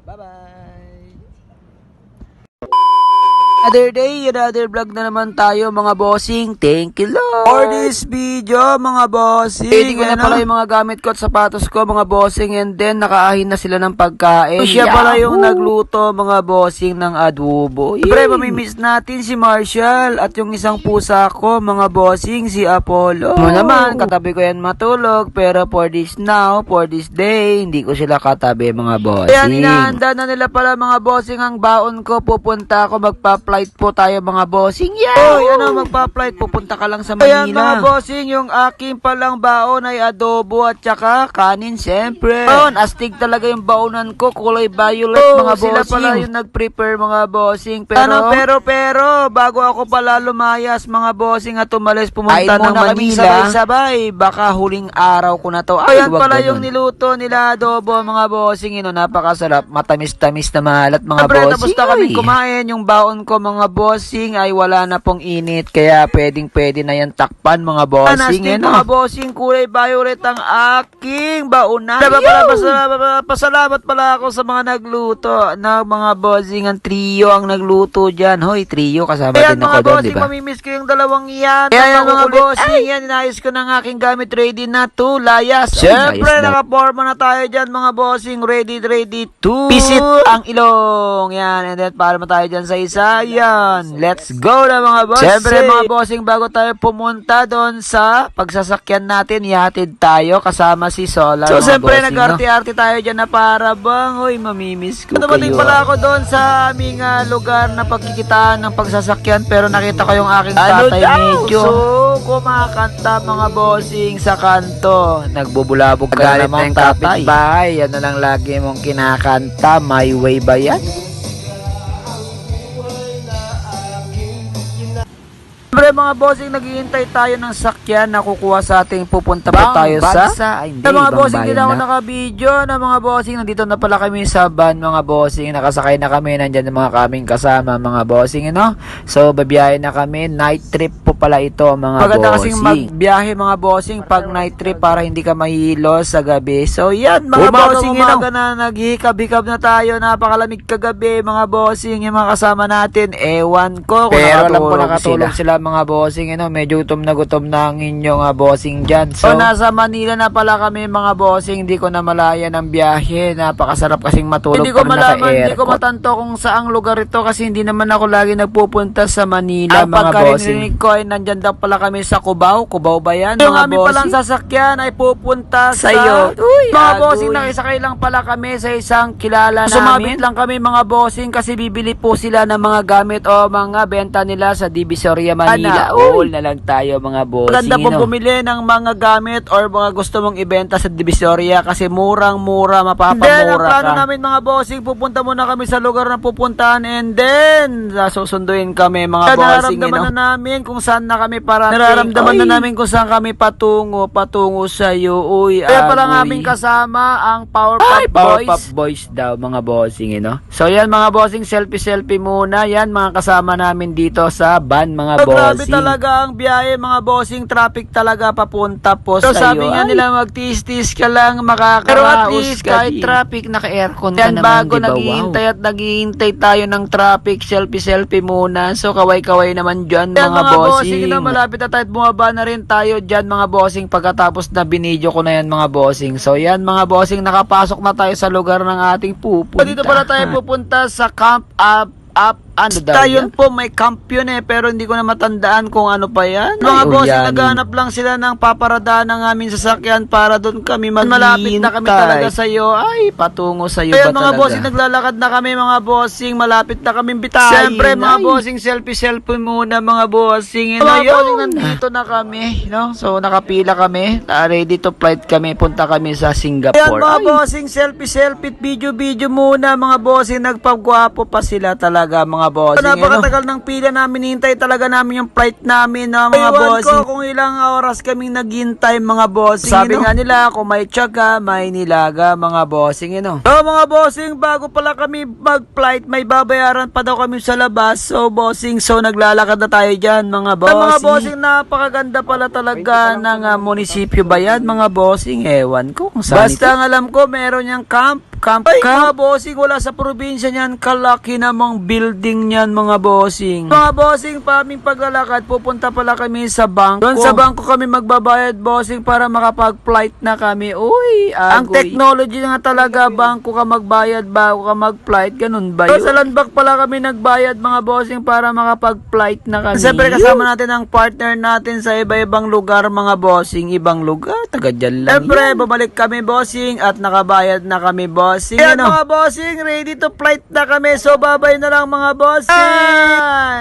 Bye-bye! Another day, another vlog na naman tayo mga bossing. Thank you Lord for this video mga bossing. Ready ko na pala yung mga gamit ko at sapatos ko mga bossing. And then nakaahin na sila ng pagkain. Siya pala yung nagluto mga bossing ng adobo. Siyempre mamimiss natin si Marshall at yung isang pusa ko mga bossing, si Apollo. Mo naman katabi ko yan matulog. Pero for this day hindi ko sila katabi mga bossing. Kaya inahanda na nila pala mga bossing ang baon ko. Pupunta ako magpa-flight po tayo mga bossing. Magpa-flight, pupunta ka lang sa Manila. Ayan mga bossing, yung aking palang baon ay adobo at saka kanin siyempre. Astig talaga yung baonan ko, kulay violet mga bossing. Sila pala yung nag-prepare mga bossing. Pero bago ako pala lumayas mga bossing at umalis pumunta ng Manila, sabay-sabay, baka huling araw ko na to. Ayan pala yung niluto nila adobo mga bossing. Napakasarap, matamis-tamis na mahalat mga bossing. Tapos na kami kumain, yung baon ko mga bossing ay wala na pong init, kaya pwede na yan takpan mga bossing. Mga bossing, kulay violet ang aking baonan. Pasalamat pala ako sa mga nagluto na mga bossing. Ang trio ang nagluto dyan. Hoy, trio, kasama din ako doon, diba? Mamimiss ko yung dalawang yan. Kaya mga bossing, yan, inayos ko ng aking gamit, ready na to layas. Siyempre, nakaporma na tayo dyan mga bossing, ready to visit ang ilong. Yan, and then para tayo dyan sa isa. Yan, let's go na mga bossing. Siyempre mga bossing, bago tayo pumunta doon sa pagsasakyan natin, ihatid tayo kasama si Solar. So siyempre nag-arti-arti tayo dyan na para bang, hoy, mamimiss ko kayo. Dumating pala ako doon sa aming lugar na pagkikitaan ng pagsasakyan, pero nakita ko yung aking tatay medyo kumakanta mga bossing sa kanto. Nagbubulabog ka naman tatay. Yan na lang lagi mong kinakanta, My Way ba yan? Siyempre mga bossing, naghihintay tayo ng sakyan na kukuha sa ating pupunta pa tayo sa mga bossing, hindi na ako naka-video na mga bossing. Nandito na pala kami sa van mga bossing. Nakasakay na kami, nandyan ng mga kaming kasama mga bossing, So babiyahe na kami, night trip po pala ito mga bossing. Maganda kasing magbiyahe mga bossing pag night trip para hindi ka mahilo sa gabi. So yan mga bossing, umaga na naghihikab-hikab na tayo, napakalamig kagabi mga bossing. Yung mga kasama natin, ewan ko kung nakatulog sila mga bossing, medyo gutom na ang inyong bossing dyan. So nasa Manila na pala kami mga bossing, hindi ko na malaya ng biyahe, napakasarap kasing matulog. Hindi ko matanto kung saang lugar ito kasi hindi naman ako lagi nagpupunta sa Manila mga bossing. Ang pagkarinig ko ay nandyan daw pala kami sa Cubao ba yan mga bossing? Yung aming palang sasakyan ay pupunta sa iyo. Mga bossing, nakisakay lang pala kami sa isang kilala namin. Sumabit lang kami mga bossing kasi bibili po sila ng mga gamit o mga benta nila sa Divisoria Manila. All na lang tayo mga bossing. Maganda pong bumili ng mga gamit or mga gusto mong ibenta sa Divisoria kasi murang-mura, mapapamura ka. Then ang plano namin mga bossing, pupunta muna kami sa lugar na pupuntahan and then susunduin kami mga bossing. Nararamdaman na namin kung saan na kami parating. Nararamdaman na namin kung saan kami patungo sa iyo. Kaya pala ng aming kasama ang Powerpuff Boys daw mga bossing. So yan mga bossing, selfie muna. Yan mga kasama namin dito sa van mga bossing. Grabe talaga ang biyahe mga bossing, traffic talaga papunta po sa iyo. So sabi nga nila, magtiis-tiis ka lang, makakaraos. Pero at least kahit traffic, naka-aircon ka naman, bago diba? Naghihintay tayo ng traffic, selfie muna. So kaway-kaway naman dyan mga bossing. Malapit na tayo, bumaba na rin tayo dyan mga bossing pagkatapos na binidyo ko na yan mga bossing. So yan mga bossing, nakapasok na tayo sa lugar ng ating pupunta. Dito pala tayo pupunta sa Camp Yun po, may camp yun pero hindi ko na matandaan kung ano pa yan. Mga bossing, naghanap lang sila ng paparadaan ng aming sasakyan para doon kami malapit na kami talaga sa iyo. Ay, patungo sa iyo ba talaga? Mga bossing, naglalakad na kami mga bossing, malapit na kami bitayin. Siyempre mga bossing, selfie muna mga bossing. Mga bossing, nandito na kami, So nakapila kami, ready to flight kami, punta kami sa Singapore. Ayan mga bossing, selfie, video muna mga bossing, nagpagwapo pa sila talaga mga bossing. Napakatagal ng pila namin, hintay talaga namin yung flight namin mga bossing. Ko kung ilang oras kaming naghintay mga bossing. Sabi nga nila, kung may tiyaga, may nilaga mga bossing. So mga bossing, bago pala kami mag-flight, may babayaran pa daw kami sa labas. So bossing, naglalakad na tayo dyan mga bossing. Mga bossing, napakaganda pala talaga ng munisipyo ba yan mga bossing? Ewan ko kung saan. Basta ang alam ko, meron yung camp Ay, mga bossing, wala sa probinsya niyan. Kalaki namang building niyan, mga bossing. Mga bossing, pa aming paglalakad, pupunta pala kami sa bangko. Doon sa bangko kami magbabayad, bossing, para makapag-flight na kami. Uy, agoy. Ang technology nga talaga, bangko ka magbayad bago ka mag-flight. Ganun ba yun? Sa landbak pala kami nagbayad, mga bossing, para makapag-flight na kami. Siyempre, kasama natin ang partner natin sa iba-ibang lugar, mga bossing. Ibang lugar, taga dyan lang. Siyempre, babalik kami, bossing, at nakabayad na kami, bossing. Yan, mga bossing, ready to flight na kami. So, babay na lang, mga bossing.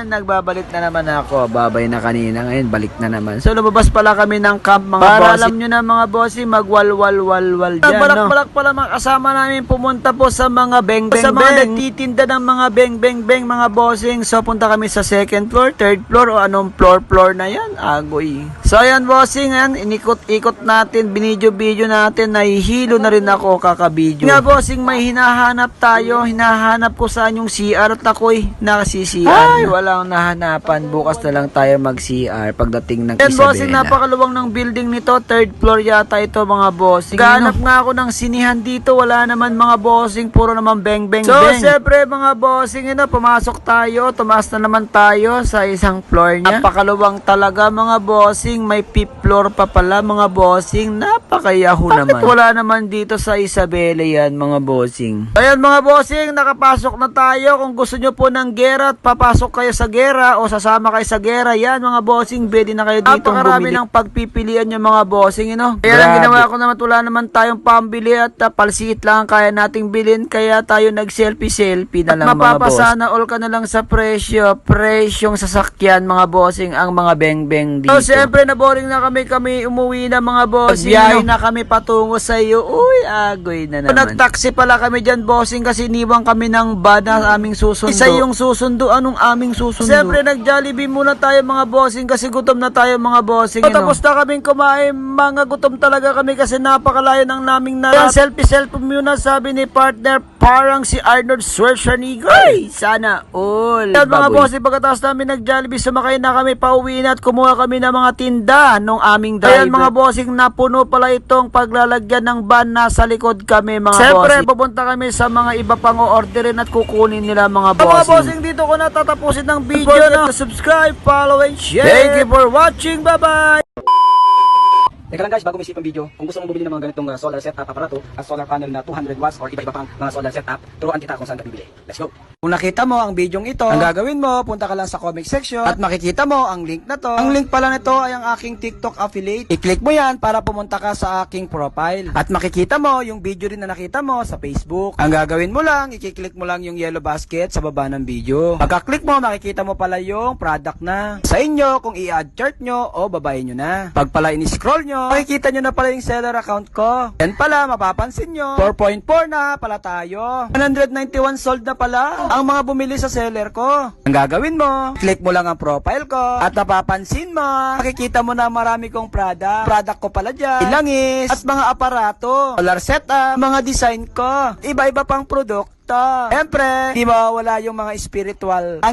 Nagbabalik na naman ako. Babay na kanina. Ngayon, balik na naman. So, lumabas pala kami ng camp, mga bossing. Para alam nyo na, mga bossing, magwalwal-walwal dyan, balak-balak pala mga kasama namin pumunta po sa mga beng-beng-beng. Sa mga nagtitinda ng mga beng-beng-beng, mga bossing. So, punta kami sa second floor, third floor, o anong floor na yan. Agoy. So, ayan, bossing, yan. Inikot-ikot natin, binidyo-video natin. Nahihilo na rin ako kakabidyo. Nga, bossing, may hinahanap tayo. Hinahanap ko saan yung CR at ako'y nakasi-CR. Ay, walang nahanapan. Bukas na lang tayo mag-CR pagdating ng Isabela. Yan, bossing, napakaluwang ng building nito. Third floor yata ito, mga bossing. Ganap nga ako ng sinihan dito. Wala naman, mga bossing. Puro naman beng-beng-beng. So, syempre, mga bossing, pumasok tayo. Tumaas na naman tayo sa isang floor niya. Napakaluwang talaga, mga bossing. May fifth floor pa pala, mga bossing. Napakayaho naman. Wala naman dito sa Isabela yan, mga bossing. Ayan, mga bossing, nakapasok na tayo. Kung gusto nyo po ng gera at papasok kayo sa gera o sasama kayo sa gera, yan, mga bossing, pwede na kayo dito bumili. Ng pagpipilian yung mga bossing, Kaya lang ginawa ko naman, wala naman tayong pambili at palsiit lang ang kaya nating bilhin. Kaya tayo nag-selfie na lang, mga boss. Mapapasana all ka na lang sa presyong sasakyan, mga bossing, ang mga beng-beng dito. So, siyempre, naboring na kami umuwi na, mga bossing. Biyahe na kami patungo sa iyo. Uy, agoy na naman. Nag-taxi pala kami dyan, bossing, kasi iniwan kami ng van na aming susundo. Isa yung susundo, anong aming susundo? Siyempre, nag-Jollibee muna tayo, mga bossing, kasi gutom na tayo, mga bossing. Tapos na kaming kumain, mga gutom talaga kami kasi napakalayo ng naming na. Selfie muna, sabi ni partner, parang si Arnold Schwarzenegger. Ay, sana all. At mga bossing, pagkatapos namin nag-Jollibee, sumakay na kami, pauwi na at kumuha kami ng mga tinda nung aming driver. Ayan, mga bossing, napuno pala itong paglalagyan ng van na sa likod kami, mga bossing. Siyempre, pupunta kami sa mga iba pang o-orderin at kukunin nila, mga bossing. Mga bossing, dito ko na tatapusin ng video. Don't forget to subscribe, follow, and share. Thank you for watching. Bye-bye! Teka lang guys, bago may isip ang video, kung gusto mong bumili ng mga ganitong solar setup aparato at solar panel na 200 watts or iba-iba pang mga solar setup, turuan kita kung saan ka bibili. Let's go! Kung nakita mo ang bidyong ito, ang gagawin mo, punta ka lang sa comment section at makikita mo ang link na to. Ang link pala nito ay ang aking TikTok affiliate. I-click mo yan para pumunta ka sa aking profile. At makikita mo yung video rin na nakita mo sa Facebook. Ang gagawin mo lang, i-click mo lang yung yellow basket sa baba ng video. Pagka-click mo, makikita mo pala yung product na. Sa inyo, kung i-add chart nyo o babayin nyo na. Pag pala in-scroll nyo, makikita nyo na pala yung seller account ko. Yan pala, mapapansin nyo, 4.4 na pala tayo. 191 sold na pala ang mga bumili sa seller ko. Ang gagawin mo, click mo lang ang profile ko at napapansin mo, makikita mo na marami kong product ko pala dyan, ilangis at mga aparato, solar setup, mga design ko, iba-iba pang produkto. Siyempre, di mawawala yung mga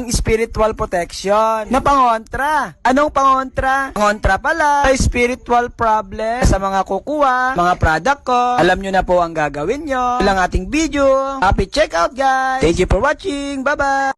spiritual protection na pangontra. Anong pangontra? Pangontra pala sa spiritual problem sa mga kukuha, mga product ko. Alam nyo na po ang gagawin nyo. Ilang ating video. Happy checkout, guys! Thank you for watching. Bye-bye!